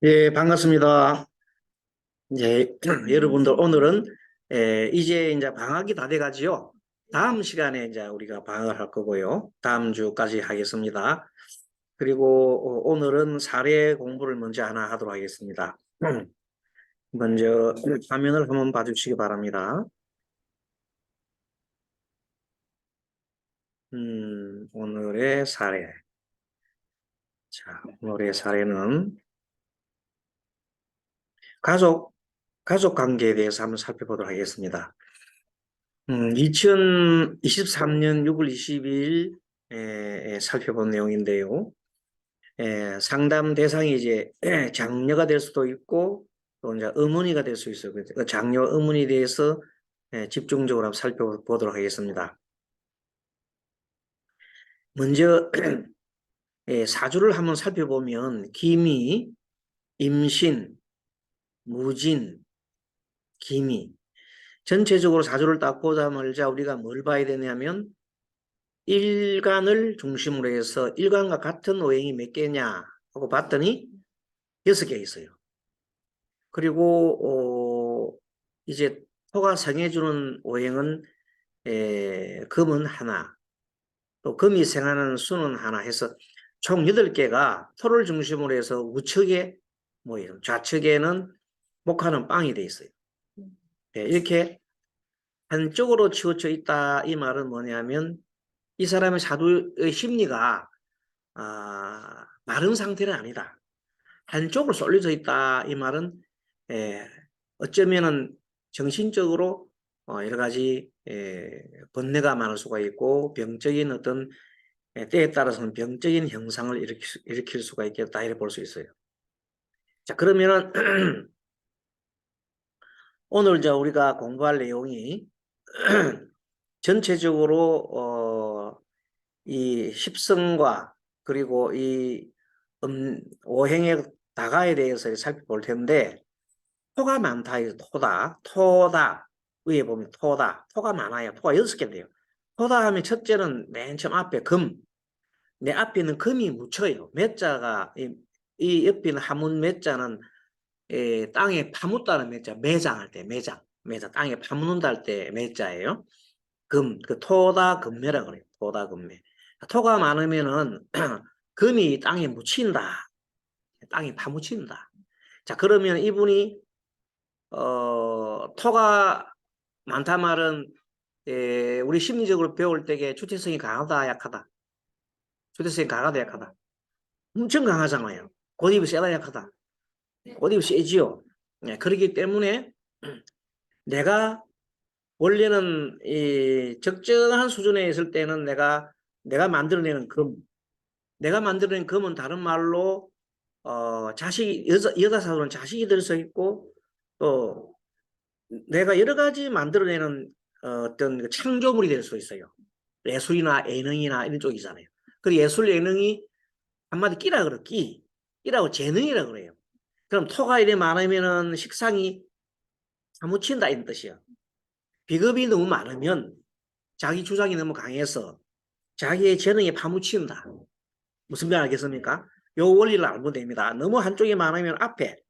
예, 반갑습니다. 예, 여러분들 오늘은 이제 방학이 다 돼가지요. 다음 시간에 이제 우리가 방학을 할 거고요. 다음 주까지 하겠습니다. 그리고 오늘은 사례 공부를 먼저 하나 하도록 하겠습니다. 먼저 화면을 한번 봐주시기 바랍니다. 오늘의 사례. 자, 오늘의 사례는 가족, 가족 관계에 대해서 한번 살펴보도록 하겠습니다. 2023년 6월 22일 살펴본 내용인데요. 상담 대상이 이제 장녀가 될 수도 있고 또 이제 어머니가 될 수 있어요. 그 장녀 어머니에 대해서 집중적으로 한번 살펴보도록 하겠습니다. 먼저 사주를 한번 살펴보면 기미, 임신, 무진, 기미 전체적으로 사주를 딱 보자마자 우리가 뭘 봐야 되냐면 일간을 중심으로 해서 일간과 같은 오행이 몇 개냐 하고 봤더니 6개 있어요. 그리고 이제 토가 생해주는 오행은 금은 하나, 또 금이 생하는 수는 하나 해서 총 8개가 토를 중심으로 해서 우측에 모여요. 좌측에는 목하는 빵이 돼 있어요. 이렇게 한쪽으로 치우쳐 있다 이 말은 뭐냐면 이 사람의 사주의 심리가 마른 상태는 아니다. 한쪽으로 쏠려져 있다. 이 말은 어쩌면은 정신적으로 여러 가지 번뇌가 많을 수가 있고 병적인 어떤 때에 따라서는 병적인 현상을 일으킬 수가 있겠다 이렇게 볼 수 있어요. 자, 그러면은 오늘 이제 우리가 공부할 내용이 전체적으로 이 십성과 그리고 이 오행의 다가에 대해서 살펴볼 텐데 토가 많다. 토다. 위에 보면 토가 많아요. 토가 6개인데요. 토다 하면 첫째는 맨 처음 앞에 금. 내 앞에 있는 금이 묻혀요. 매자가 이 옆에 있는 하문 매자는 땅에 파묻다는 매자. 매장할 때 매장. 땅에 파묻는다 할 때 매자예요. 금, 그 토다 금매라 그래요. 토다 금매. 토가 많으면은 금이 땅에 묻힌다. 땅에 파묻힌다. 자, 그러면 이분이 토가 많다 말은 우리 심리적으로 배울 때에 주체성이 강하다 약하다. 주체성이 강하다 약하다. 엄청 강하잖아요. 고집이 세다 약하다. 고집이 세지요. 네, 그렇기 때문에 내가 원래는 이 적정한 수준에 있을 때는 내가 만들어내는 내가 만들어낸 금은 다른 말로 자식 여자 사도는 자식이 될 수 있고 또 내가 여러 가지 만들어내는 어떤 그 창조물이 될 수 있어요. 예술이나 예능이나 이런 쪽이잖아요. 그 예술 예능이 한마디 끼라 그래, 끼라고 재능이라 그래요. 그럼 토가 이래 많으면은 식상이 사무친다 이런 뜻이야. 비겁이 너무 많으면 자기 주장이 너무 강해서 자기의 재능에 파묻힌다. 무슨 말 알겠습니까? 요 원리를 알면 됩니다. 너무 한쪽이 많으면 앞에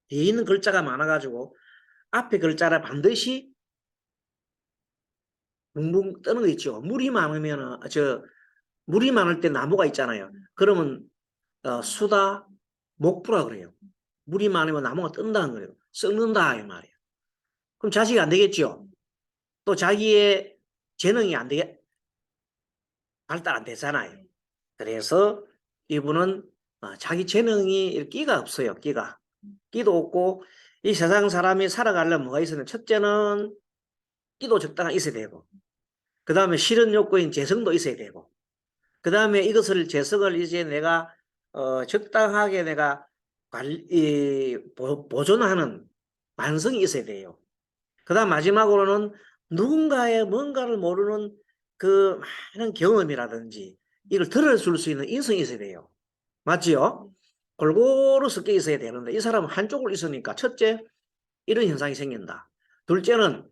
뒤에 있는 글자가 많아가지고 앞에 글자를 반드시 붕붕 뜨는 거 있죠. 물이 많을 때 나무가 있잖아요. 그러면 수다 목부라 그래요. 물이 많으면 나무가 뜬다는 거예요. 썩는다 이 말이에요. 그럼 자식이 안 되겠죠. 또 자기의 재능이 안 되게 발달 안 되잖아요. 그래서 이분은 자기 재능이 끼가 없어요. 끼도 없고 이 세상 사람이 살아가려면 뭐가 있어야 돼? 첫째는 끼도 적당히 있어야 되고 그 다음에 실현 욕구인 재성도 있어야 되고 그 다음에 이것을 재성을 이제 내가 적당하게 내가 보존하는 만성이 있어야 돼요. 그 다음 마지막으로는 누군가의 뭔가를 모르는 그 많은 경험이라든지 이걸 들어줄 수 있는 인성이 있어야 돼요. 맞지요? 골고루 섞여 있어야 되는데 이 사람은 한쪽을 있으니까 첫째 이런 현상이 생긴다. 둘째는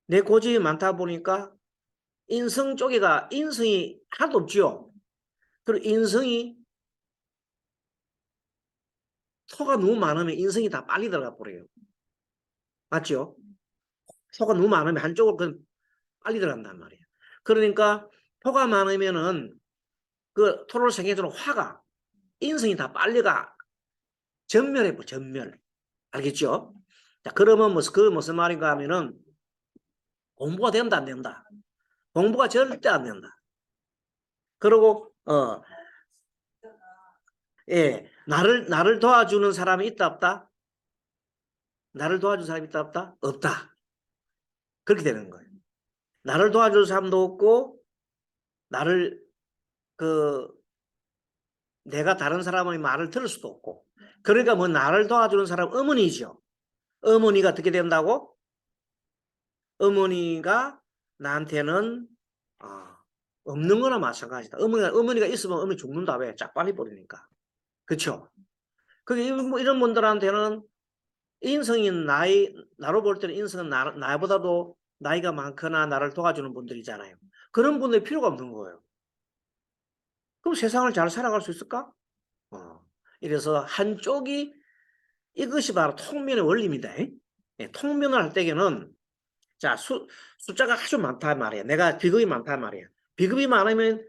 내 고집이 많다 보니까 인성이 하나도 없죠. 그리고 인성이 토가 너무 많으면 인성이 다 빨리 들어가 버려요. 맞죠? 토가 너무 많으면 한쪽으로 그냥 빨리 들어간단 말이에요. 그러니까 토가 많으면은 그 토를 생겨주는 화가 인성이 다 빨리 가. 전멸해 버 전멸. 알겠죠? 자, 그러면 그 무슨 말인가 하면은 공부가 된다 안 된다. 공부가 절대 안 된다. 그리고 예, 나를 도와주는 사람이 있다 없다? 나를 도와주는 사람이 있다 없다? 없다. 그렇게 되는 거예요. 나를 도와줄 사람도 없고 나를 그 내가 다른 사람의 말을 들을 수도 없고. 그러니까 뭐 나를 도와주는 사람 어머니죠. 어머니가 어떻게 된다고? 어머니가 나한테는 없는 거나 마찬가지다. 어머니가 있으면 어머니 죽는다. 왜? 짝 빨리 버리니까. 그렇죠? 그게 이런 분들한테는 인성이 나로 볼 때는 인성은 나보다도 나이가 많거나 나를 도와주는 분들이잖아요. 그런 분들이 필요가 없는 거예요. 그럼 세상을 잘 살아갈 수 있을까? 이래서 한쪽이 이것이 바로 통면의 원리입니다. 예, 통면을 할 때에는 자 숫자가 아주 많단 말이야. 내가 비급이 많단 말이야. 비급이 많으면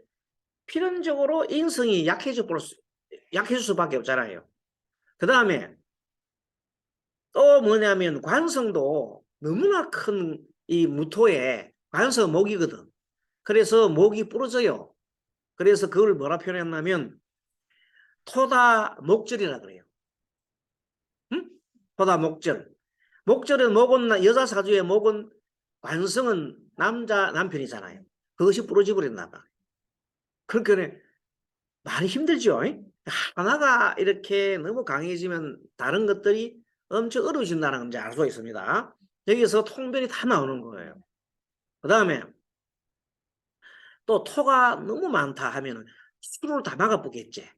필연적으로 인성이 약해질 수밖에 없잖아요. 그 다음에 또 뭐냐면 관성도 너무나 큰 이 무토에 관성 목이거든. 그래서 목이 부러져요. 그래서 그걸 뭐라 표현했냐면 토다 목절이라 그래요. 응? 토다 목절. 목절은 목은 여자 사주의 목은 관성은 남편이잖아요. 그것이 부러져 버렸나 봐. 그러니까 많이 힘들죠. 하나가 이렇게 너무 강해지면 다른 것들이 엄청 어려워진다는 걸 이제 알 수 있습니다. 여기서 통변이 다 나오는 거예요. 그 다음에 또 토가 너무 많다 하면 수를 다 막아보겠지.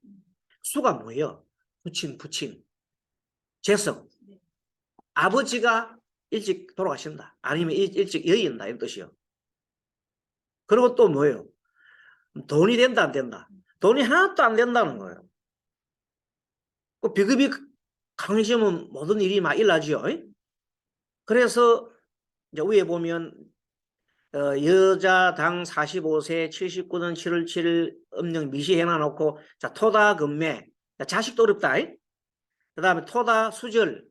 수가 뭐예요? 부친. 재성. 아버지가 일찍 돌아가신다. 아니면 일찍 여인다. 이런 뜻이요. 그리고 또 뭐예요? 돈이 된다, 안 된다. 돈이 하나도 안 된다는 거예요. 그 비급이 강해지면 모든 일이 막 일어나죠. 그래서 이제 위에 보면 여자 당 45세 79년 7월 7일 음력 미시 해놔놓고 자 토다 금매 자식도 어렵다. 그 다음에 토다 수절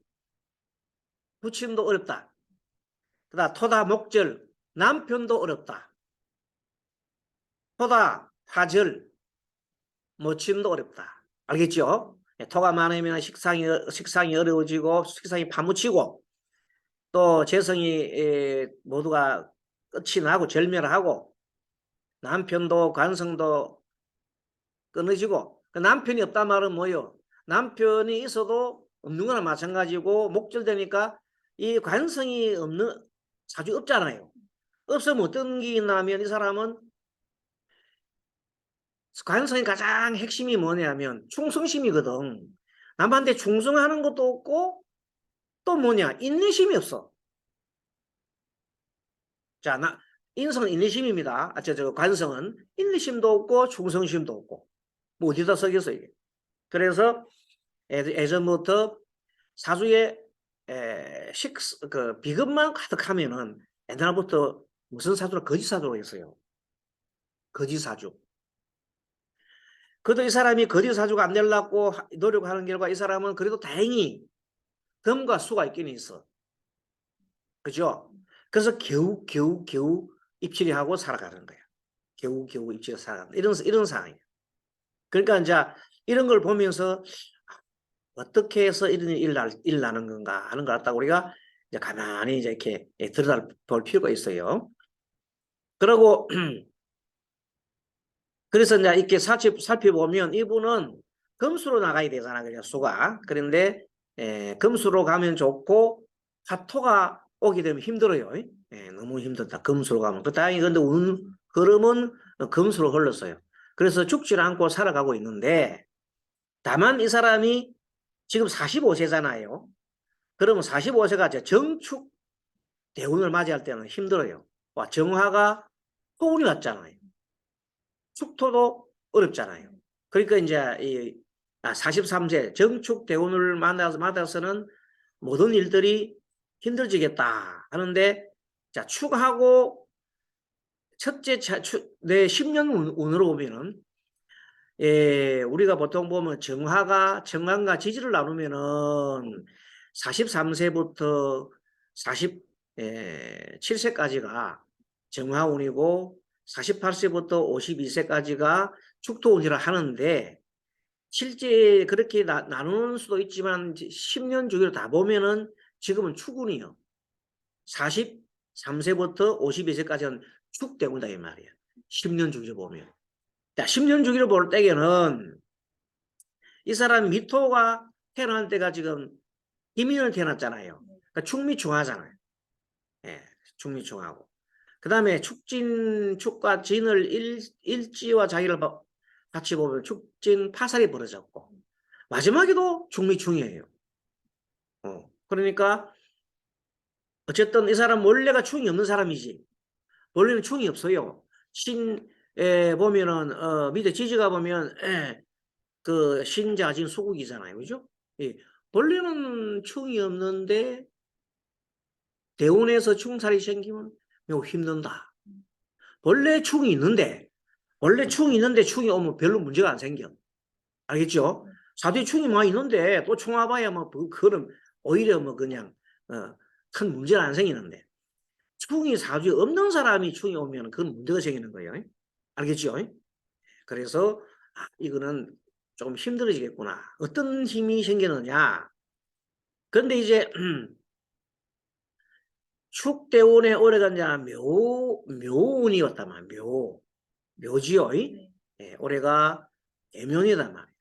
부친도 어렵다. 그 다음 토다 목절 남편도 어렵다. 토다 화절 모친도 어렵다. 알겠죠? 토가 많으면 식상이 어려워지고 식상이 파묻히고 또 재성이 모두가 끝이 나고 절멸하고 남편도 관성도 끊어지고 그 남편이 없단 말은 뭐예요? 남편이 있어도 없는 거나 마찬가지고 목절되니까 이 관성이 없는 사주 없잖아요. 없으면 어떤 게 있냐면 이 사람은 관성의 가장 핵심이 뭐냐면 충성심이거든. 남한테 충성하는 것도 없고 또 뭐냐 인내심이 없어. 자, 인성은 인내심입니다. 저 관성은 인내심도 없고 충성심도 없고 뭐 어디다 쓰겠어 이게. 그래서 예전부터 사주에 그 비급만 가득하면은 옛날부터 무슨 사주라 거짓 사주로 했어요. 거짓 사주. 그래도 이 사람이 거짓 사주가 안 되려고 노력하는 결과 이 사람은 그래도 다행히 덤과 수가 있긴 있어. 그죠? 그래서 겨우 입칠이하고 살아가는 거야. 겨우 입칠해서 살아가는 이런 상황이에요. 그러니까 이제 이런 걸 보면서 어떻게 해서 이런 일이 일어나는 건가 하는 걸 갖다가 우리가 이제 가만히 이제 이렇게 들여다볼 필요가 있어요. 그리고 그래서 이제 이렇게 살펴보면 이분은 금수로 나가야 되잖아, 그냥 수가. 그런데 금수로 가면 좋고 화토가 오게 되면 힘들어요. 너무 힘들다. 금수로 가면. 다행히 근데 흐름은 금수로 흘렀어요. 그래서 죽지 않고 살아가고 있는데 다만 이 사람이 지금 45세잖아요. 그러면 45세가 이제 정축 대운을 맞이할 때는 힘들어요. 와, 정화가 토운이 왔잖아요. 축토도 어렵잖아요. 그러니까 이제 43세 정축 대운을 맞아서는 모든 일들이 힘들어지겠다 하는데, 자, 축하고 첫째 내 10년 운으로 보면은, 우리가 보통 보면 정관과 지지를 나누면은 43세부터 47세까지가 정화운이고 48세부터 52세까지가 축토운이라 하는데, 실제 그렇게 나누는 수도 있지만 10년 주기로 다 보면은 지금은 축운이요. 43세부터 52세까지는 축대운이다 이 말이야. 10년 주기로 보면. 자, 10년 주기로 볼 때에는 이 사람 미토가 태어날 때가 지금 김인을 태어났잖아요. 그러니까 축미중하잖아요. 예, 축미중하고. 그 다음에 축과 진을 일지와 자기를 같이 보면 축진 파살이 벌어졌고, 마지막에도 축미중이에요. 그러니까 어쨌든 이 사람 원래가 충이 없는 사람이지. 원래는 충이 없어요. 신에 보면은 밑에 지지가 보면 그 신자진 수국이잖아요, 그죠? 예. 원래는 충이 없는데 대운에서 충살이 생기면 매우 힘든다. 원래 충이 있는데 충이 오면 별로 문제가 안 생겨. 알겠죠? 사주에 충이 많이 있는데 또 충 와봐야 뭐 그거는 오히려 뭐 그냥 큰 문제는 안 생기는데, 충이 사주에 없는 사람이 충이 오면 그건 문제가 생기는 거예요. 알겠죠? 그래서 이거는 좀 힘들어지겠구나. 어떤 힘이 생기느냐. 근데 이제 축대운에 오래간 자 묘운이었단 말이에요. 묘지요. 네. 예, 올해가 개묘이단 말이에요.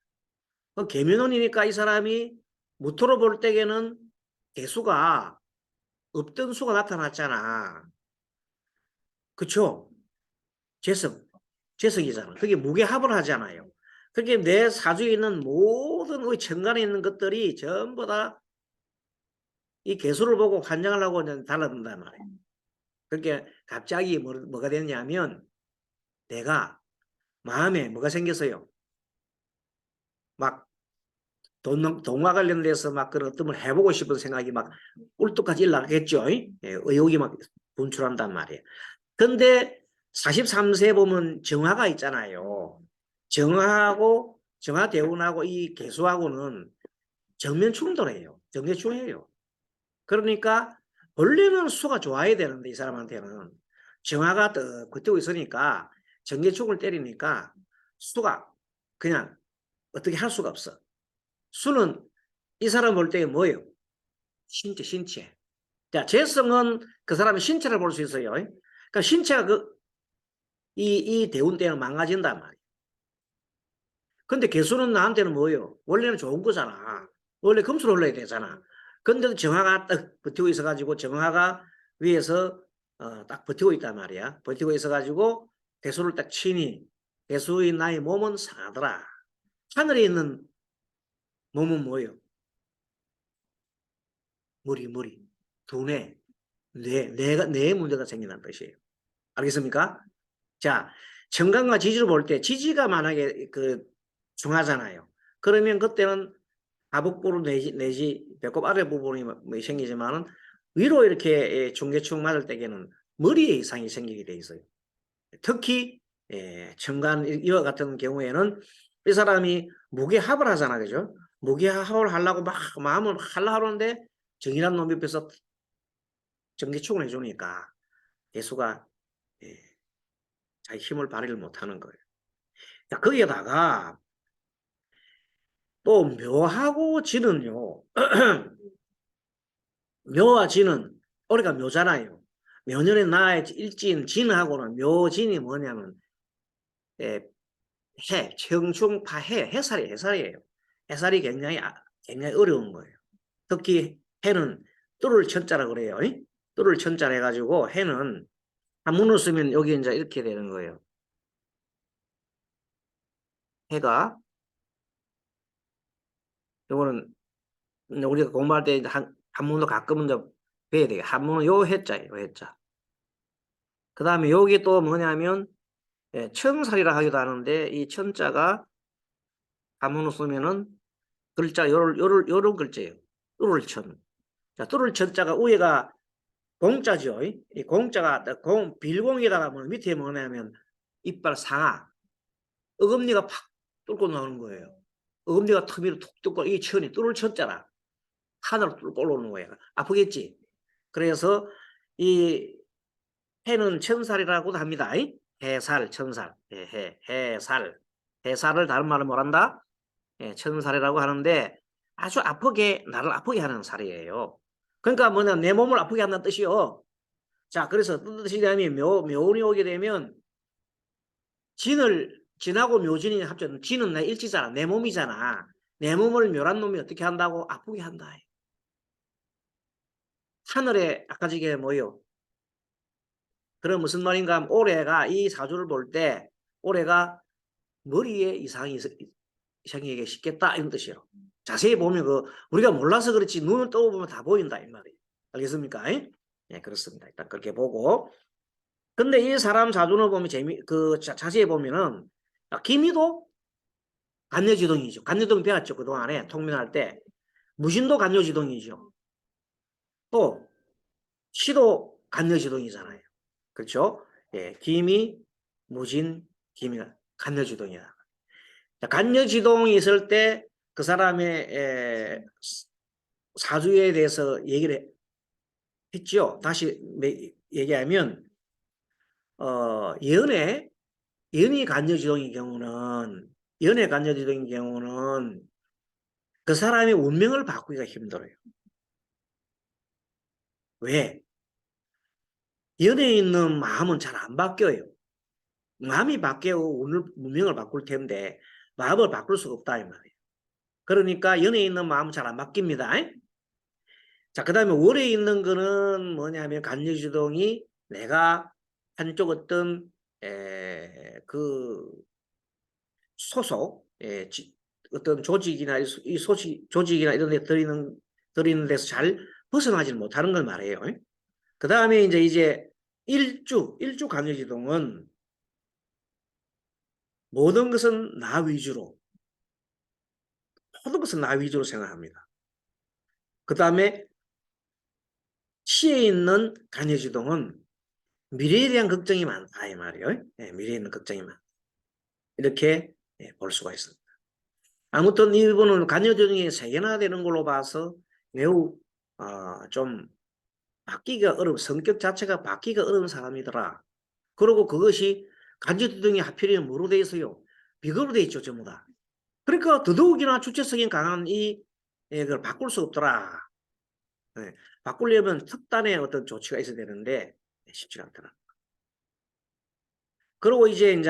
그 개묘운이니까 이 사람이 무토로 볼 때에는 개수가 없던 수가 나타났잖아. 그쵸? 재석이잖아. 그게 무게합을 하잖아요. 그게 내 사주에 있는 모든 우리 천간에 있는 것들이 전부 다 이 개수를 보고 환장을 하고 달라든단 말이에요. 그렇게 갑자기 뭐가 됐냐면 내가 마음에 뭐가 생겼어요. 막 돈과 관련돼서 막 그런 어떤 걸 해보고 싶은 생각이 막 울뚝까지 일어나겠죠. 예, 의욕이 막 분출한단 말이에요. 근데 43세 보면 정화가 있잖아요. 정화대운하고 이 개수하고는 정면 충돌해요. 정제충이에요. 그러니까 원래는 수가 좋아야 되는데 이 사람한테는 정화가 더 버티고 있으니까 정제충을 때리니까 수가 그냥 어떻게 할 수가 없어. 수는 이 사람 볼 때 뭐예요? 신체. 자, 재성은 그 사람의 신체를 볼 수 있어요. 그러니까 신체가 이 대운 때는 망가진단 말이에요. 근데 개수는 나한테는 뭐예요? 원래는 좋은 거잖아. 원래 금수로 흘러야 되잖아. 근데도 정화가 딱 버티고 있어가지고 정화가 위에서 딱 버티고 있단 말이야. 버티고 있어가지고 개수를 딱 치니 개수인 나의 몸은 상하더라. 하늘에 있는 몸은 뭐예요? 머리. 두뇌, 뇌에 문제가 생긴다는 뜻이에요. 알겠습니까? 자, 정관과 지지를 볼 때 지지가 만약에 중하잖아요. 그러면 그때는 하복부로 내지 배꼽 아래 부분이 뭐 생기지만은 위로 이렇게 중계축 맞을 때에는 머리에 이상이 생기게 돼 있어요. 특히 정관 이와 같은 경우에는 이 사람이 무게합을 하잖아, 그죠? 무게합을 하려고 막 마음을 하려 하는데 정이란 놈이 옆에서 정계축을 해주니까 개수가 자기 힘을 발휘를 못하는 거예요. 자, 거기에다가 또 묘하고 지는요. 묘와 지는 올해가 묘잖아요. 묘년에 나의 일진 진하고는 묘진이 뭐냐면 청충파해 해살이에요. 해살이 굉장히 어려운 거예요. 특히 해는 뚫을 천자라 그래요. 뚫을 천자라 해가지고 해는 한문으로 쓰면 여기 이제 이렇게 되는 거예요. 해가 요거는 우리가 공부할 때 한문도 가끔은 배야 돼요. 한문은 요 해자예요. 요 해자. 그 다음에 여기 또 뭐냐면 천살이라 하기도 하는데 이 천자가 한문으로 쓰면은 글자 요런 글자예요. 뚫을 천. 자, 뚫을 천자가 위에가 공자죠. 이 공자가 빌공에다가 뭐 밑에 뭐냐면 이빨 상하. 어금니가 팍 뚫고 나오는 거예요. 어금니가 틈으로 툭 뚫고 이 천이 뚫을 천자라. 하늘로 뚫고 올라오는 거예요. 아프겠지? 그래서 이 해는 천살이라고도 합니다. 해살, 천살, 해살. 해살을 다른 말로 뭐란다? 천살이라고 하는데 아주 아프게, 나를 아프게 하는 살이에요. 그러니까 뭐냐, 내 몸을 아프게 한다는 뜻이요. 자, 그래서 뜻이 되면 묘운이 오게 되면 진하고 묘진이 합쳐서 진은 내 일지잖아. 내 몸이잖아. 내 몸을 묘란 놈이 어떻게 한다고? 아프게 한다. 하늘에 아까 저게 뭐요? 그럼 무슨 말인가 하면 올해가 이 사주를 볼 때 올해가 머리에 이상이 생기겠다 이런 뜻이에요. 자세히 보면 우리가 몰라서 그렇지 눈을 떠보면 다 보인다 이 말이에요. 알겠습니까? 예, 그렇습니다. 일단 그렇게 보고. 근데 이 사람 사주를 보면 자세히 보면은 기미도 간여지동이죠. 간여지동 배웠죠. 그동안에 통민할 때. 무신도 간여지동이죠. 또 시도 간여지동이잖아요. 그렇죠? 예, 기미, 무진, 기미가 간여지동이야. 간여지동이 있을 때 그 사람의 사주에 대해서 얘기를 했죠. 다시 얘기하면 연이 간여지동인 경우는 그 사람의 운명을 바꾸기가 힘들어요. 왜? 연에 있는 마음은 잘 안 바뀌어요. 마음이 바뀌어 운명을 바꿀 텐데 마음을 바꿀 수가 없다 이 말이에요. 그러니까 연에 있는 마음은 잘 안 바뀝니다. 자, 그 다음에 월에 있는 거는 뭐냐면 간여지동이 내가 한쪽 어떤 그 소속 어떤 조직이나 이 조직이나 이런 데 들이는 데서 잘 벗어나지 못하는 걸 말해요. 그 다음에 이제 일주 간여지동은 모든 것은 나 위주로 생각합니다. 그 다음에 시에 있는 간여지동은 미래에 대한 걱정이 많다 이 말이에요. 미래에 있는 걱정이 많다. 이렇게 볼 수가 있습니다. 아무튼 이분은 간여지동이 세계화되는 걸로 봐서 매우 좀 바뀌기가 성격 자체가 바뀌기가 어려운 사람이더라. 그리고 그것이 간여지동이 하필이면 뭐로 돼 있어요? 비겁으로 돼 있죠, 전부 다. 그러니까 더더욱이나 주체성이 강한 이걸 바꿀 수 없더라. 네. 바꾸려면 특단의 어떤 조치가 있어야 되는데 쉽지가 않더라. 그리고 이제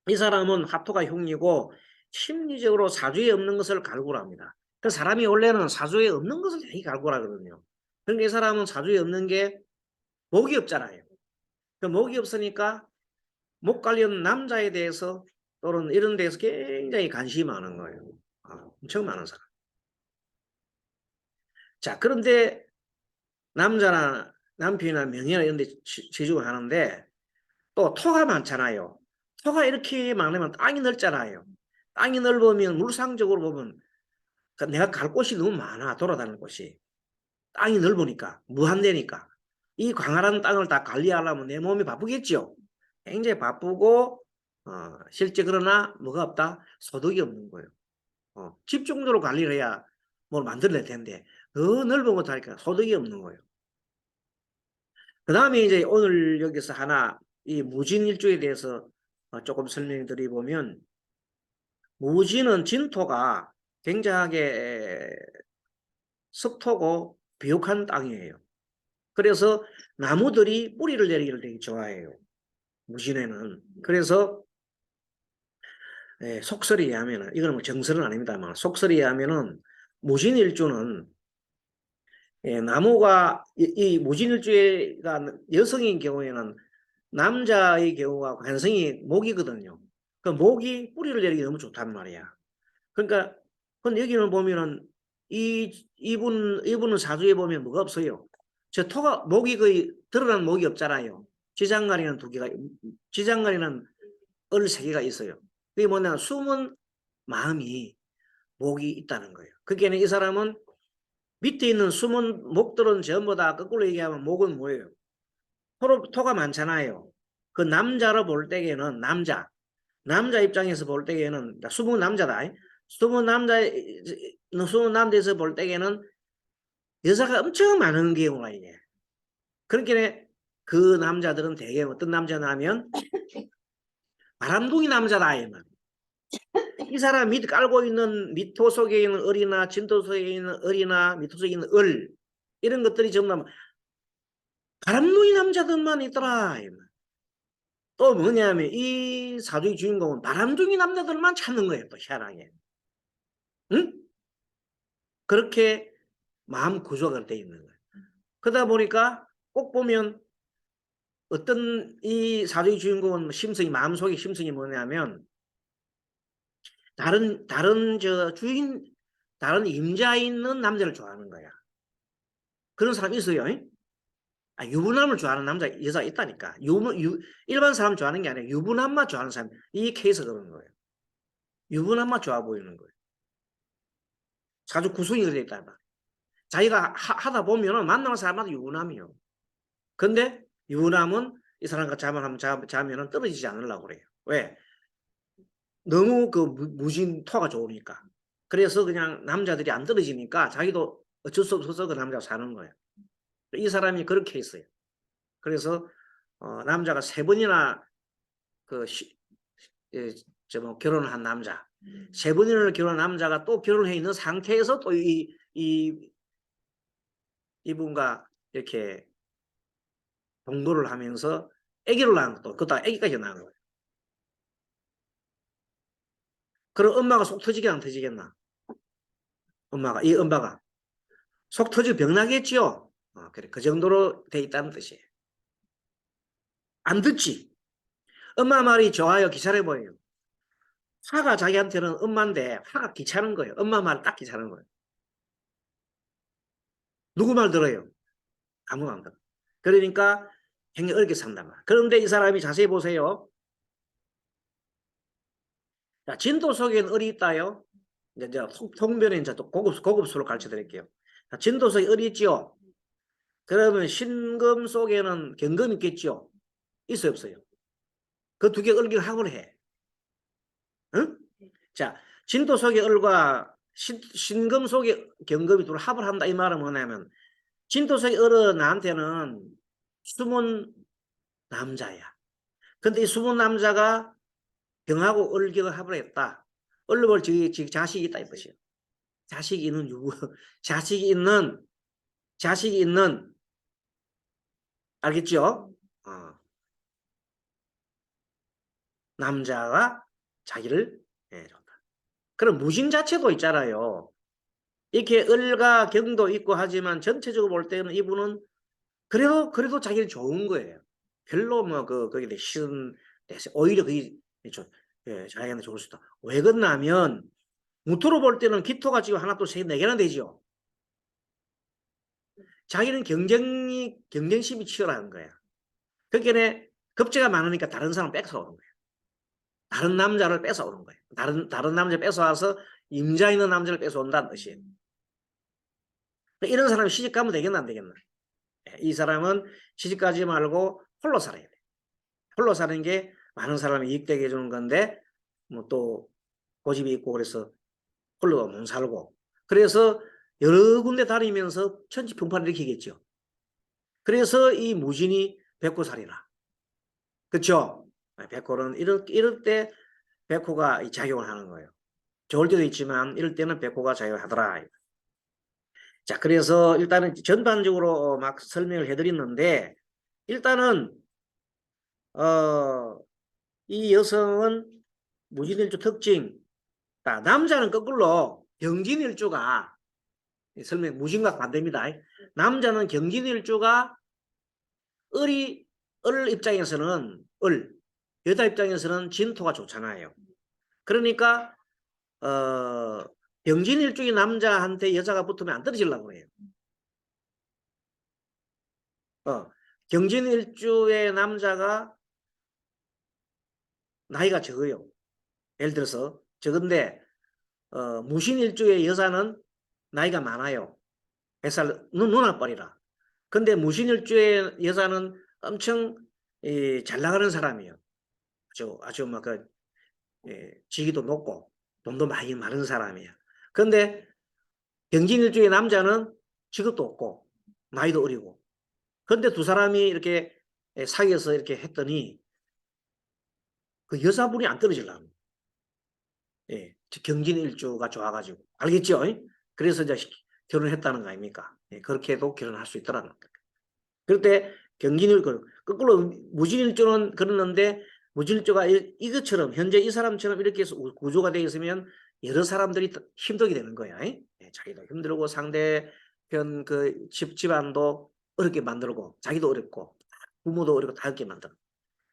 이 사람은 하토가 흉이고 심리적으로 사주에 없는 것을 갈구합니다. 그 사람이 원래는 사주에 없는 것을 되게 갈구하거든요. 그러니까 이 사람은 사주에 없는 게 목이 없잖아요. 그 목이 없으니까 목 관련 남자에 대해서 또는 이런 데서 굉장히 관심이 많은 거예요. 엄청 많은 사람. 자, 그런데 남자나 남편이나 명예나 이런 데 치중을 하는데 또 토가 많잖아요. 토가 이렇게 많으면 땅이 넓잖아요. 땅이 넓으면 물상적으로 보면 내가 갈 곳이 너무 많아. 돌아다니는 곳이. 땅이 넓으니까 무한대니까 이 광활한 땅을 다 관리하려면 내 몸이 바쁘겠죠. 굉장히 바쁘고 실제 그러나 뭐가 없다? 소득이 없는 거예요. 집중적으로 관리를 해야 뭘 만들어낼 텐데 더 넓은 것 하니까 소득이 없는 거예요. 그 다음에 이제 오늘 여기서 하나 이 무진일주에 대해서 조금 설명드리보면 무진은 진토가 굉장하게 습토고 비옥한 땅이에요. 그래서 나무들이 뿌리를 내리기를 되게 좋아해요. 무진에는. 그래서 속설에 의하면은 이건 뭐 정설은 아닙니다만 속설에 의하면은 무진일주는 나무가 이 무진일주가 여성인 경우에는 남자의 경우가 관성이 목이거든요. 그 목이 뿌리를 내리기 너무 좋단 말이야. 그러니까 근데 여기는 보면은 이분은 사주에 보면 뭐가 없어요. 저 토가 목이 거의 드러난 목이 없잖아요. 지장간에는 두 개가 지장간에는 을 세 개가 있어요. 그게 뭐냐 숨은 마음이 목이 있다는 거예요. 그러니까 이 사람은 밑에 있는 숨은 목들은 전부 다 거꾸로 얘기하면 목은 뭐예요? 토가 많잖아요. 그 남자로 볼 때에는 남자 입장에서 볼 때에는 숨은 남자다. 숨은 남자에서 볼 때에는 여자가 엄청 많은 경우가 이게. 그러니까 그 남자들은 대개 어떤 남자냐면 바람둥이 남자다. 이 사람 밑 깔고 있는 미토 속에 있는 을이나 진토 속에 있는 을이나 미토 속에 있는 을 이런 것들이 전부 다 바람둥이 남자들만 있더라. 또 뭐냐면 이 사주의 주인공은 바람둥이 남자들만 찾는 거예요. 또 희한하게. 응? 그렇게 마음 구조가 돼 있는 거예요. 그러다 보니까 꼭 보면 어떤 이 사주의 주인공은 심성이 마음속에 심성이 뭐냐면 다른 다른 임자 있는 남자를 좋아하는 거야. 그런 사람이 있어요. 유부남을 좋아하는 남자 여자가 있다니까. 일반 사람 좋아하는 게 아니라 유부남만 좋아하는 사람. 이 케이스가 그런 거예요. 유부남만 좋아 보이는 거예요. 사주 구성이 그렇게 있다. 자기가 하다 보면은 만나는 사람마다 유부남이요. 근데 유부남은 이 사람과 자면은 떨어지지 않으려고 그래요. 왜? 너무 그 무진토가 좋으니까. 그래서 그냥 남자들이 안 떨어지니까 자기도 어쩔 수 없어서 그 남자가 사는 거예요. 이 사람이 그렇게 했어요. 그래서 남자가 3번이나 그 뭐 결혼을 한 남자, 3번이나 결혼한 남자가 또 결혼해 있는 상태에서 또 이분과 이렇게 동거를 하면서 아기를 낳은 것도 그다 아기까지 낳은 거예요. 그럼 엄마가 속 터지게 안 터지겠나? 이 엄마가 속 터지고 병 나겠지요. 그래 그 정도로 돼 있다는 뜻이에요. 안 듣지. 엄마 말이 좋아요. 귀찮아 보여요. 화가 자기한테는 엄마인데 화가 귀찮은 거예요. 엄마 말 딱 귀찮은 거예요. 누구 말 들어요? 아무도 안 들어. 그러니까 굉장히 어렵게 산단 말이야. 그런데 이 사람이 자세히 보세요. 자, 진도 속에는 을이 있다요. 이제 통변에 이제 또 고급수로 가르쳐 드릴게요. 자, 진도 속에 을이 있죠. 그러면 신금 속에는 경금이 있겠죠. 있어요, 없어요? 그 두 개 을기를 합을 해. 응? 자, 진도 속의 을과 신금 속의 경금이 둘 합을 한다. 이 말은 뭐냐면 진도 속의 을은 나한테는 숨은 남자야. 근데 이 숨은 남자가 병하고 을격을 합을 했다. 을을 자식이 있다 이것이요. 자식이 있는 자식이 있는 알겠죠? 남자가 자기를 줬다. 그럼 무신 자체도 있잖아요. 이렇게 을과 경도 있고 하지만 전체적으로 볼 때는 이분은 그래도 자기는 좋은 거예요. 별로 뭐 거기에 싫은 오히려 그게 자기한테 좋을 수 있다. 왜 그러냐면 무토로 볼 때는 기토가 지금 하나 또 세 네 개나 되죠. 자기는 경쟁심이 치열한 거야. 그러니까 겁재가 많으니까 다른 사람 뺏어오는 거야. 다른 남자를 뺏어오는 거예요. 다른 남자 뺏어와서 임자 있는 남자를 뺏어온다는 뜻이에요. 이런 사람이 시집 가면 되겠나 안 되겠나? 이 사람은 시집 가지 말고 홀로 살아야 돼. 홀로 사는 게 많은 사람이 이익되게 해주는 건데 뭐 또 고집이 있고 그래서 홀로 못 살고 그래서 여러 군데 다니면서 천지평판을 일으키겠죠. 그래서 이 무진이 백호살이라. 그렇죠? 백호는 이럴 때 백호가 작용을 하는 거예요. 좋을 때도 있지만 이럴 때는 백호가 작용하더라. 자, 그래서 일단은 전반적으로 막 설명을 해드렸는데 일단은 이 여성은 무진일주 특징, 남자는 거꾸로 경진일주가 설명 무진과 반대입니다. 남자는 경진일주가 을 입장에서는 여자 입장에서는 진토가 좋잖아요. 그러니까 경진일주의 남자한테 여자가 붙으면 안 떨어지려고 해요. 경진일주의 남자가 나이가 적어요. 예를 들어서 적은데 무신일주의 여자는 나이가 많아요. 100살 누나뻘이라. 근데 무신일주의 여자는 엄청 잘 나가는 사람이에요. 아주 막 직위도 높고 돈도 많이 많은 사람이에요. 근데 경진일주의 남자는 직업도 없고 나이도 어리고. 근데 두 사람이 이렇게 사귀어서 이렇게 했더니 그 여자분이 안 떨어지려고. 예, 경진일주가 좋아가지고. 알겠죠? 그래서 이제 결혼했다는 거 아닙니까? 예, 그렇게 해도 결혼할 수 있더라는 거예요. 그럴 때 경진일주, 거꾸로 무진일주는 그러는데 무진일주가 이것처럼 현재 이 사람처럼 이렇게 해서 구조가 되어 있으면 여러 사람들이 힘들게 되는 거야. 예, 자기도 힘들고 상대편 그 집안도 어렵게 만들고 자기도 어렵고 부모도 어렵고 다 어렵게 만들어.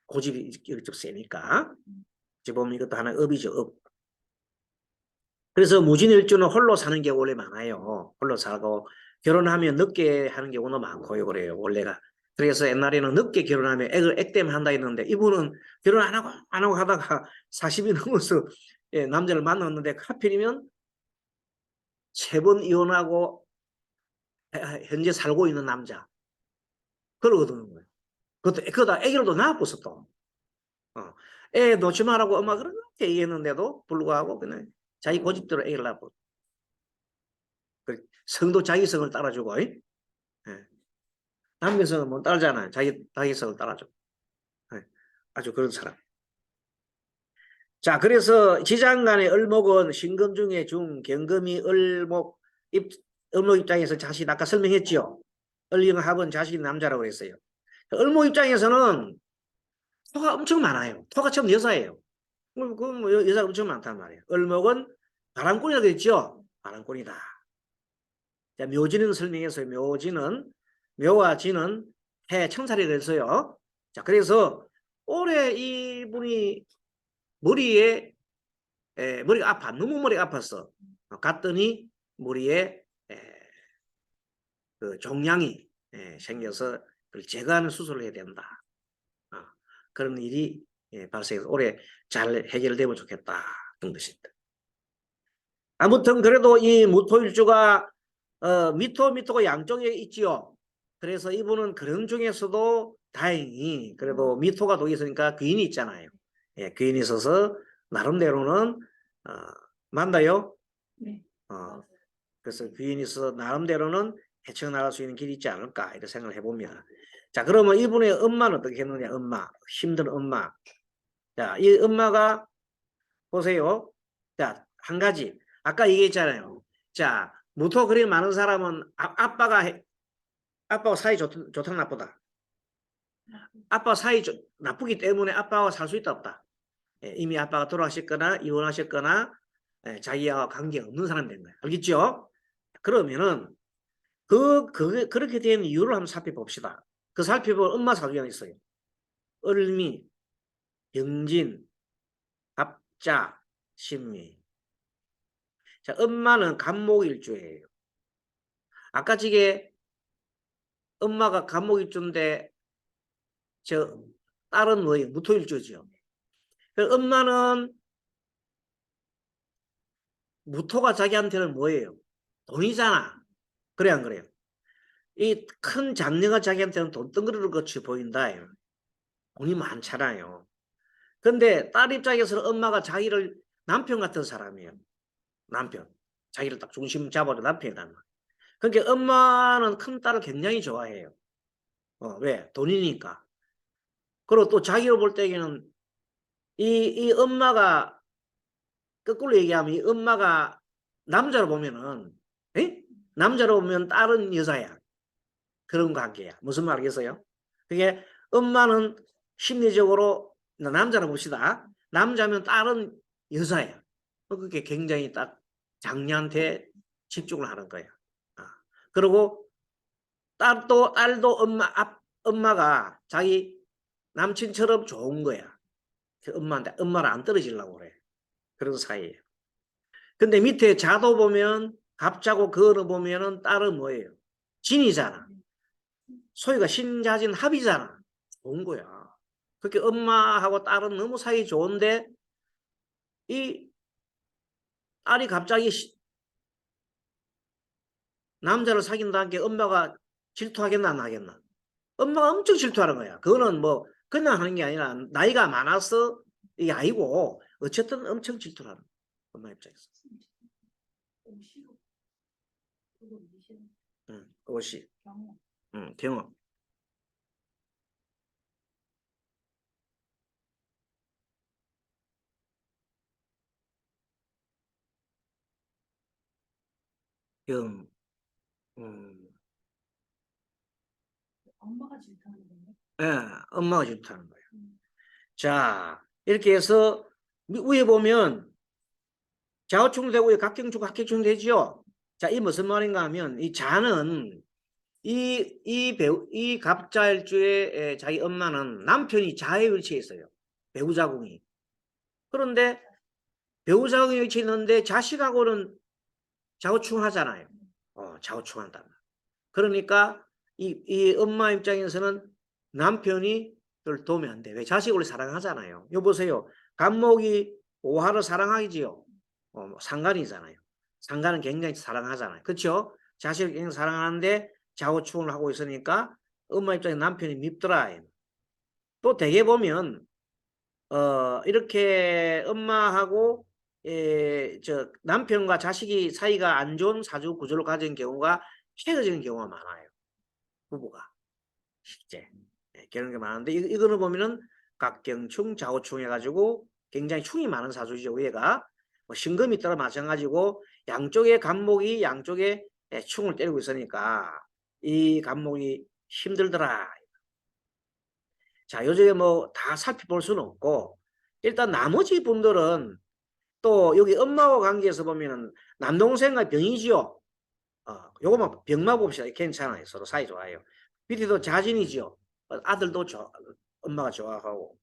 고집이 이렇게 세니까. 이제 보면 이것도 하나의 업이죠, 업. 그래서 무진일주는 홀로 사는 경우 원래 많아요. 홀로 살고 결혼하면 늦게 하는 경우도 많고요. 그래요. 원래가. 그래서 옛날에는 늦게 결혼하면 액땜 한다 했는데 이분은 결혼 안 하고 하다가 40이 넘어서 남자를 만났는데 하필이면 3번 이혼하고 현재 살고 있는 남자. 그러거든요. 그러다 애기도 낳았어 또. 애 놓지 말라고 엄마 그렇게 얘기했는데도 불구하고 그냥 자기 고집대로 애를 낳고. 성도 자기 성을 따라주고. 예. 남의 성은 못 따르잖아요. 자기 성을 따라줘. 예. 아주 그런 사람. 자, 그래서 지장간의 을목은 신금 중에 중, 경금이 을목 입장에서 자신 아까 설명했죠. 을령합은 자신이 남자라고 했어요. 을목 입장에서는 토가 엄청 많아요. 토가 처음 여자예요. 여자가 엄청 많단 말이에요. 을목은 바람꾼이라고 했죠. 바람꾼이다. 자, 묘지는 설명했어요. 묘와 지는 해 청살이 됐어요. 자, 그래서 올해 이분이 머리가 너무 머리가 아팠어. 갔더니 머리에 그 종양이 생겨서 그걸 제거하는 수술을 해야 된다. 그런 일이 발생해서 올해 잘 해결되면 좋겠다. 그런 것입니다. 아무튼 그래도 이 무토일주가 미토가 양쪽에 있지요. 그래서 이분은 그런 중에서도 다행히 그래도 미토가 독이 있으니까 귀인이 있잖아요. 예, 귀인이 있어서 나름대로는 맞나요? 네. 그래서 귀인이 있어서 나름대로는 헤쳐나갈 수 있는 길이 있지 않을까 이렇게 생각을 해보면. 자, 그러면 이분의 엄마는 어떻게 했느냐? 엄마, 힘든 엄마. 자, 이 엄마가 보세요. 자, 한 가지. 아까 얘기했잖아요. 자, 무토 그리 많은 사람은 아빠가 사이 좋다 나쁘다. 아빠 사이 나쁘기 때문에 아빠와 살 수 있다 없다. 이미 아빠가 돌아가셨거나 이혼하셨거나 자기와 관계 없는 사람이 된 거예요. 알겠죠? 그러면은 그렇게 된 이유를 한번 살펴봅시다. 그 살펴볼 엄마 사주가 있어요. 을미, 병진, 갑자, 신미. 자, 엄마는 간목일주예요. 아까 지게 엄마가 간목일주인데 저 딸은 뭐예요? 무토일주죠. 엄마는 무토가 자기한테는 뭐예요? 돈이잖아. 그래 안 그래요? 이 큰 장녀가 자기한테는 돈덩어리를 같이 보인다. 돈이 많잖아요. 근데 딸 입장에서는 엄마가 자기를 남편 같은 사람이에요. 남편. 자기를 딱 중심 잡아도 남편이란 말. 그러니까 엄마는 큰 딸을 굉장히 좋아해요. 왜? 돈이니까. 그리고 또 자기로 볼 때에는 이 엄마가 거꾸로 얘기하면 이 엄마가 남자로 보면은 남자로 보면 딸은 여자야. 그런 관계야. 무슨 말 알겠어요? 그게 엄마는 심리적으로 남자로 봅시다. 남자면 딸은 여자야. 그게 굉장히 딱 장녀한테 집중을 하는 거야. 그리고 딸도 엄마가 자기 남친처럼 좋은 거야. 그 엄마를 안 떨어지려고 그래. 그런 사이예요. 근데 밑에 자도 보면 갑자고 거를 보면은 딸은 뭐예요? 진이잖아. 소위가 신자진 합이잖아. 좋은 거야. 그렇게 엄마하고 딸은 너무 사이 좋은데 이 딸이 갑자기 남자를 사귄다는 게 엄마가 질투하겠나 안 하겠나? 엄마가 엄청 질투하는 거야. 그거는 뭐 그냥 하는 게 아니라 나이가 많아서 이게 아니고 어쨌든 엄청 질투를 하는 거야. 엄마 입장에서. 그것이 경험. 경, 음, 엄마가 질투하는 거예요? 예, 엄마가 질투하는 거예요. 자, 이렇게 해서 위에 보면 좌우충되고 위에 각경충, 각경충 되죠. 자, 이 무슨 말인가 하면 이 자는 이 갑자일주의 자기 엄마는 남편이 자의 위치에 있어요. 배우자궁이. 그런데 배우자궁이 위치에 있는데 자식하고는 좌우충하잖아요. 좌우충한다. 그러니까 이 엄마 입장에서는 남편이 를 도우면 안 돼. 왜? 자식을 사랑하잖아요. 여보세요. 간목이 오화를 사랑하지요. 상간이잖아요. 상간은 굉장히 사랑하잖아요. 그렇죠? 자식을 굉장히 사랑하는데 좌우충을 하고 있으니까 엄마 입장에 남편이 밉더라. 또 대개 보면 이렇게 엄마하고 남편과 자식이 사이가 안 좋은 사주 구조를 가진 경우가 최어지는 경우가 많아요. 부부가 실제 그런 게 많은데 이거는 보면은 각경충, 좌우충 해가지고 굉장히 충이 많은 사주죠. 위에가 뭐 신금이 있더라 마찬가지고 양쪽에 간목이 양쪽에 충을 때리고 있으니까 이 간목이 힘들더라. 자, 요즘에 뭐 다 살펴볼 수는 없고 일단 나머지 분들은 또 여기 엄마와 관계에서 보면은 남동생과 병이지요. 요거만 병마 봅시다. 괜찮아요. 서로 사이 좋아요. 밑에도 자진이지요. 아들도 엄마가 좋아하고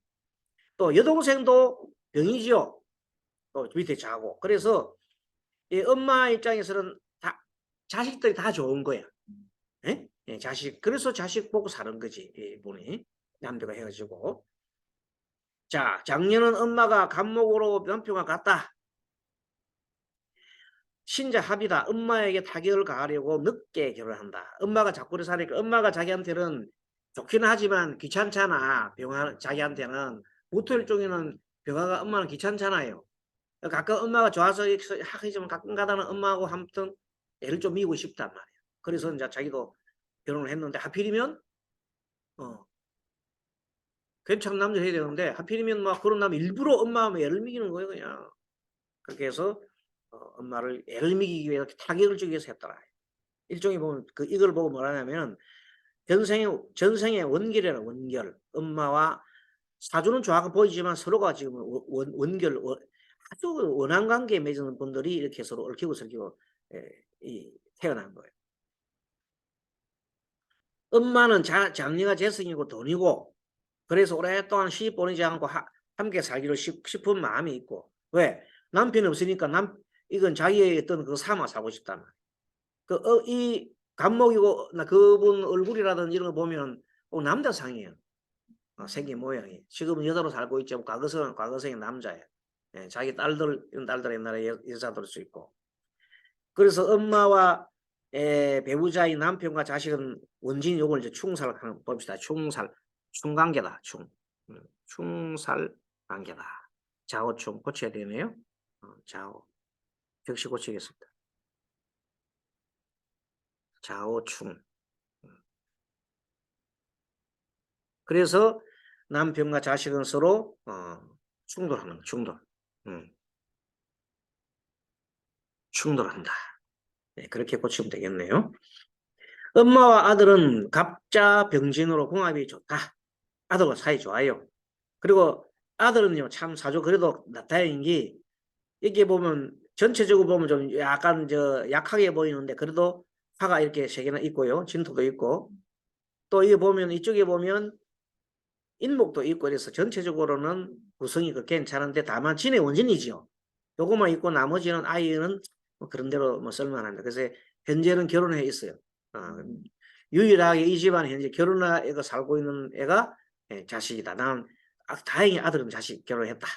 또 여동생도 병이지요. 또 밑에 자고 그래서 이 엄마 입장에서는 다 자식들이 다 좋은 거야. 예? 예, 자식 그래서 자식 보고 사는 거지. 이분이 남편과 헤어지고 자 작년은 엄마가 간목으로 남편과 갔다. 신자 합이다. 엄마에게 타격을 가하려고 늦게 결혼한다. 엄마가 자꾸를 사니까 엄마가 자기한테는 좋기는 하지만 귀찮잖아. 병화 자기한테는 모토 일종에는 병화가 엄마는 귀찮잖아요. 가끔 엄마가 좋아서 하기지만 가끔 가다는 엄마하고 아무튼 애를 좀 미고 싶단 말이에요. 그래서 이제 자기도 결혼을 했는데 하필이면 괜찮은 남자 해야 되는데 하필이면 막 그런 남자 일부러 엄마하고 애를 미기는 거예요 그냥. 그렇게 해서 엄마를 애를 미기기 위해서 타격을 주기 위해서 했더라. 일종의 보면 이걸 보고 뭐라냐면 전생의 원결이라 원결. 엄마와 사주는 좋아가 보이지만 서로가 지금 원결 아주 원한 관계에 맺은 분들이 이렇게 서로 얽히고 설키고 태어난 거예요. 엄마는 장녀가 재성이고 돈이고 그래서 오랫동안 시집 보내지 않고 함께 살기로 싶은 마음이 있고 왜? 남편이 없으니까 이건 자기의 어떤 그 삼아 사고 싶단 말이에요. 이 간목이고 그분 얼굴이라든지 이런 거 보면 남자상이에요. 생긴 모양이. 지금은 여자로 살고 있지만 과거성은 남자예요. 예, 자기 딸들 옛날에 여자들 수 있고. 그래서 엄마와 배우자인 남편과 자식은 원진 요걸 이제 충살하는 봅시다. 충관계다. 충살관계다. 좌우충 고쳐야 되네요. 좌우 격시 고치겠습니다. 좌우충. 그래서 남편과 자식은 서로 충돌하는 충돌. 충돌한다. 네, 그렇게 고치면 되겠네요. 엄마와 아들은 갑자 병진으로 궁합이 좋다. 아들과 사이 좋아요. 그리고 아들은요 참 사주 그래도 다행인 게 이게 보면 전체적으로 보면 좀 약간 약하게 보이는데 그래도 화가 이렇게 세 개나 있고요. 진토도 있고 또 이게 보면 이쪽에 보면 인목도 있고 그래서 전체적으로는 구성이 괜찮은데 다만 진의 원진이지요. 요것만 있고 나머지는 아이는 뭐 그런 대로 뭐 쓸만합니다. 그래서 현재는 결혼해 있어요. 유일하게 이 집안에 현재 결혼해서 살고 있는 애가 자식이다. 나는 다행히 아들은 자식 결혼했다.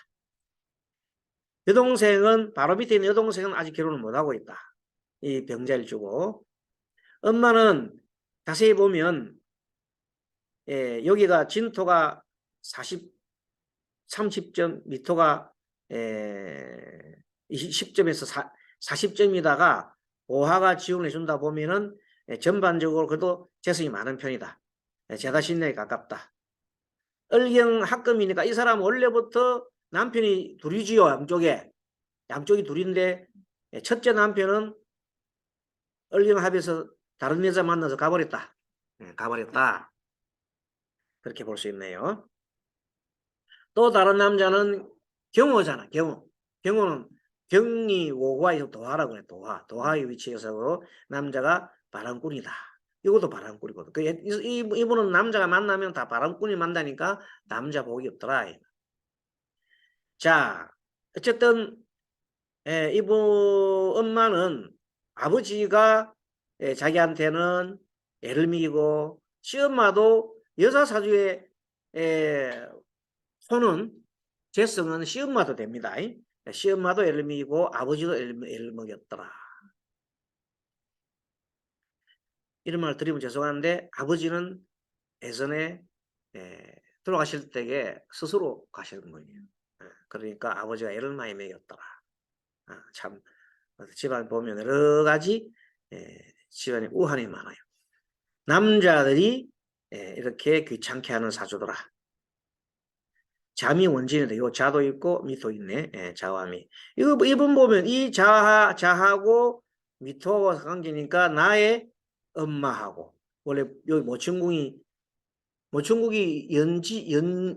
여동생은 바로 밑에 있는 여동생은 아직 결혼을 못하고 있다. 이 병자일주고 엄마는 자세히 보면 여기가 진토가 30점, 미토가 10점에서 40점이다가 오화가 지원해 준다 보면은 전반적으로 그래도 재성이 많은 편이다. 제다신내에 가깝다. 을경 합금이니까 이 사람은 원래부터 남편이 둘이지요. 양쪽이 둘인데 첫째 남편은 을경 합에서 다른 여자 만나서 가버렸다. 가버렸다. 그렇게 볼 수 있네요. 또 다른 남자는 경호잖아. 경호는 경이 오화에서 도화라고 그래. 도화의 위치에서 남자가 바람꾼이다. 이것도 바람꾼이거든. 이분은 남자가 만나면 다 바람꾼이 만나니까 남자 복이 없더라. 자, 어쨌든 이분 엄마는 아버지가 자기한테는 애를 먹이고 시엄마도 여자 사주의 손은 재성은 시엄마도 됩니다. 시엄마도 애를 먹이고 아버지도 애를 먹였더라. 이런 말 드리면 죄송한데 아버지는 예전에 돌아가실 때에 스스로 가시는 거예요. 그러니까 아버지가 애를 많이 먹였더라. 참 집안 보면 여러 가지 집안에 우환이 많아요. 남자들이 이렇게 귀찮게 하는 사주더라. 잠이 원진인데 요 자도 있고 미토 있네. 자와미. 이분 보면 이 자하고 미토가 관계니까 나의 엄마하고 원래 여기 모친국이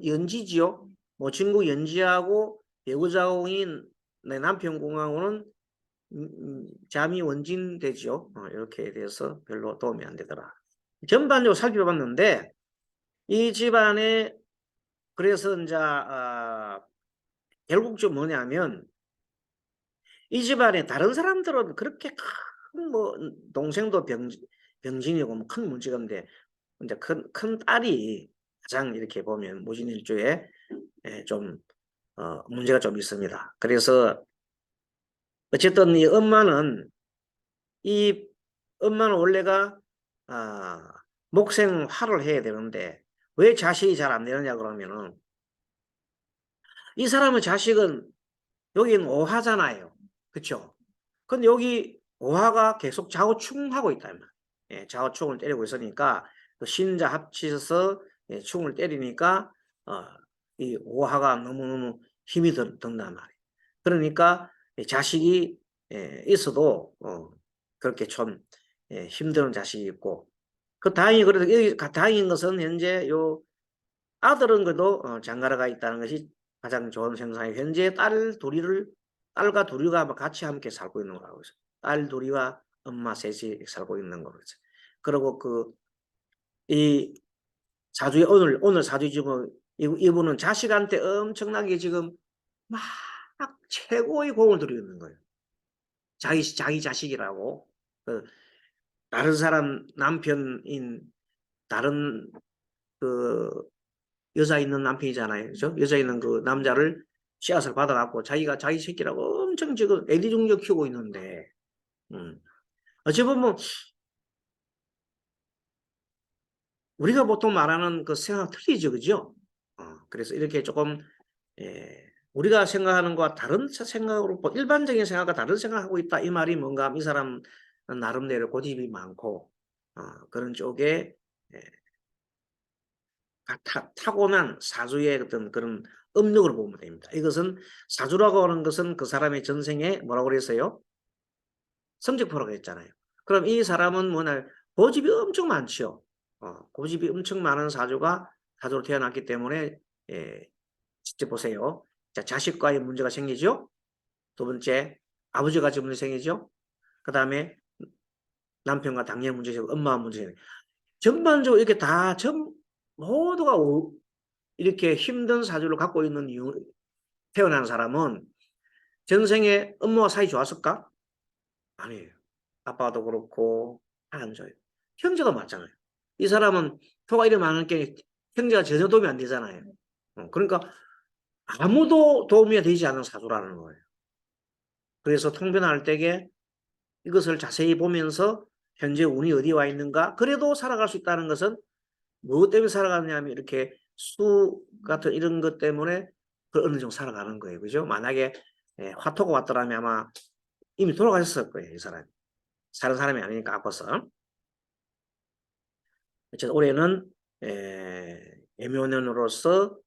연지지요. 모친국 연지하고 배우자공인 내 남편 공하고는 잠이 원진 되지요. 이렇게 돼서 별로 도움이 안 되더라. 전반적으로 살펴봤는데 이 집안에 그래서 이제 결국 좀 뭐냐면 이 집안에 다른 사람들은 그렇게 큰 뭐 동생도 병진이고 뭐 큰 문제가 없는데 이제 큰 딸이 가장 이렇게 보면 무진일주에 좀 문제가 좀 있습니다. 그래서 어쨌든 이 엄마는 원래가 목생화를 해야 되는데 왜 자식이 잘 안 되느냐 그러면은 이 사람의 자식은 여기는 오화잖아요. 그렇죠? 근데 여기 오화가 계속 좌우충하고 있다. 좌우충을 때리고 있으니까 그 신자 합치셔서 충을 때리니까 이 오화가 너무너무 힘이 든단 말이에요. 그러니까 자식이 있어도 그렇게 좀 힘드는 자식이 있고 그 다행인 것은 현재 요 아들은 그래도 장가라가 있다는 것이 가장 좋은 생상이 현재 딸과 둘이가 같이 함께 살고 있는 거라고 해서 딸 둘이와 엄마 셋이 살고 있는 거죠. 그리고 이 사주의 오늘 사주 지금 이분은 자식한테 엄청나게 지금 막 최고의 공을 들이고 있는 거예요. 자기 자식이라고 다른 사람 남편인 다른 그 여자 있는 남편이잖아요. 그죠? 여자 있는 그 남자를 씨앗을 받아갖고 자기가 자기 새끼라고 엄청 지금 애리중적 키우고 있는데, 어찌 보면 우리가 보통 말하는 그 생각 틀리죠. 그죠? 그래서 이렇게 조금, 우리가 생각하는 것과 다른 생각으로, 일반적인 생각과 다른 생각하고 있다. 이 말이 뭔가 이 사람 나름대로 고집이 많고, 그런 쪽에, 타고난 사주의 어떤 그런 업력을 보면 됩니다. 이것은 사주라고 하는 것은 그 사람의 전생에 뭐라고 그랬어요? 성적표라고 했잖아요. 그럼 이 사람은 뭐냐 고집이 엄청 많죠. 고집이 엄청 많은 사주로 태어났기 때문에 직접 보세요. 자, 자식과의 문제가 생기죠. 두 번째 아버지가 문제 생기죠. 그 다음에 남편과 당연 문제 생기고 엄마와 문제 생기고 전반적으로 이렇게 모두가 이렇게 힘든 사주를 갖고 있는 태어난 사람은 전생에 엄마와 사이 좋았을까? 아니에요. 아빠도 그렇고 안 좋아요. 형제도 맞잖아요. 이 사람은 표가 이래 많은 게 형제가 전혀 도움이 안 되잖아요. 그러니까 아무도 도움이 되지 않는 사주라는 거예요. 그래서 통변할 때에 이것을 자세히 보면서 현재 운이 어디 와 있는가. 그래도 살아갈 수 있다는 것은 무엇 때문에 살아가느냐면 이렇게 수 같은 이런 것 때문에 어느 정도 살아가는 거예요. 그죠? 만약에 화토가 왔더라면 아마 이미 돌아가셨을 거예요. 이 사람이. 사는 사람이 아니니까 아파서. 어쨌든 올해는 계묘년으로서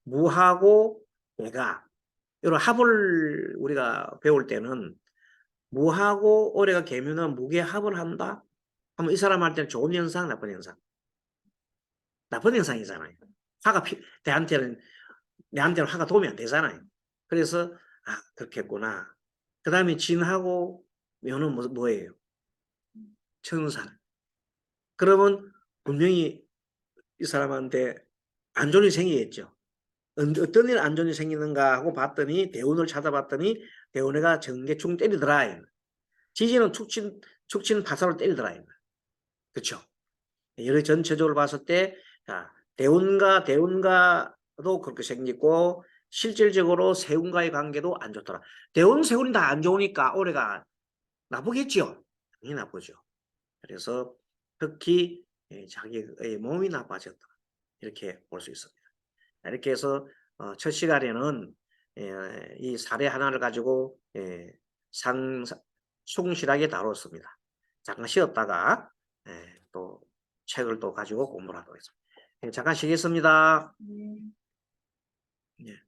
무하고 개가 이런 합을 우리가 배울 때는 무하고 올해가 계묘년 무게 합을 한다 하면 이 사람한테는 좋은 현상, 나쁜 현상? 나쁜 현상이잖아요. 화가 내한테는 화가 도움이 안 되잖아요. 그래서 그렇겠구나. 그 다음에 진하고 묘는 뭐예요? 천산. 그러면 분명히 이 사람한테 안 좋은 일이 생기겠죠. 어떤 일 안 좋은 일이 생기는가 하고 봤더니 대운을 찾아봤더니 대운에가 정계충 때리더라. 지지는 축친 파사로 때리더라. 그렇죠. 여러 전체적으로 봤을 때 대운과도 그렇게 생기고 실질적으로 세운과의 관계도 안 좋더라. 대운, 세운이 다 안 좋으니까 올해가 나쁘겠죠. 당연히 나쁘죠. 그래서 특히 자기의 몸이 나빠졌다. 이렇게 볼 수 있습니다. 이렇게 해서 첫 시간에는 이 사례 하나를 가지고 충실하게 다뤘습니다. 잠깐 쉬었다가 또 책을 또 가지고 공부를 하도록 하겠습니다. 잠깐 쉬겠습니다. 예.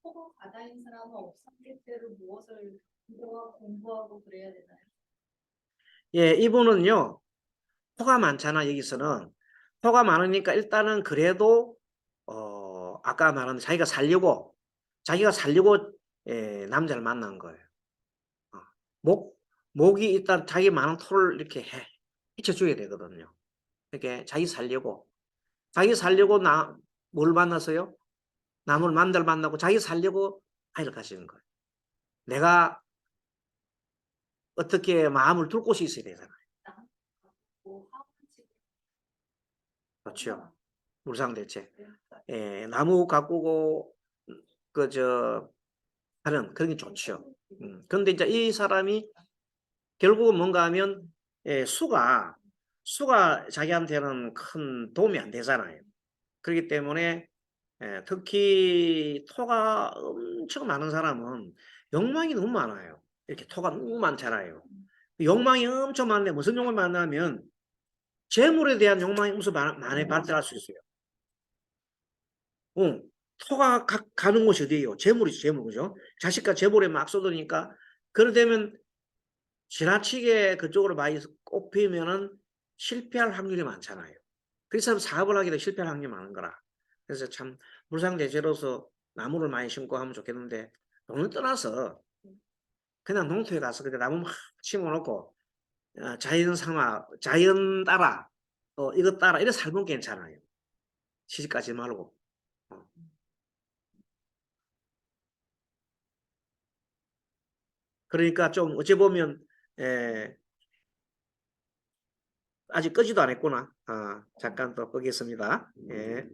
토가 바다인 사람은 업상계 때로 무엇을 공부하고 그래야 되나요? 예, 이분은요, 토가 많잖아, 여기서는. 토가 많으니까 일단은 그래도, 아까 말한 자기가 살려고 남자를 만난 거예요. 목이 일단 자기 많은 토를 이렇게 헤쳐줘야 되거든요. 이렇게 자기 살려고 뭘 만났어요? 남자를 만나고 자기 살려고 아이를 가시는 거예요. 내가 어떻게 마음을 둘 곳이 있어야 되잖아요. 뭐 하우치 그렇죠. 물상대책. 나무 가꾸고 하는 그런 게 좋죠. 근데 이제 이 사람이 결국은 뭔가 하면 수가 자기한테는 큰 도움이 안 되잖아요. 그렇기 때문에 특히 토가 엄청 많은 사람은 욕망이 너무 많아요. 이렇게 토가 너무 많잖아요. 욕망이 엄청 많은데 무슨 욕망이 많냐면 재물에 대한 욕망이 엄청 많이 발달할 수 있어요. 토가 가는 곳이 어디예요? 재물이죠, 재물. 그죠? 자식과 재물에 막 쏟으니까 그러되면 지나치게 그쪽으로 많이 꼽히면은 실패할 확률이 많잖아요. 그래서 사업을 하게 되면 실패할 확률이 많은 거라. 그래서 참 물상대제로서 나무를 많이 심고 하면 좋겠는데 돈을 떠나서 그냥 농토에 가서 그냥 나무 막 심어놓고 자연 따라 이것 따라 이래 살면 괜찮아요. 시집가지 말고. 어. 그러니까 좀 어찌 보면 아직 끄지도 않았구나. 잠깐 또 끄겠습니다. 예.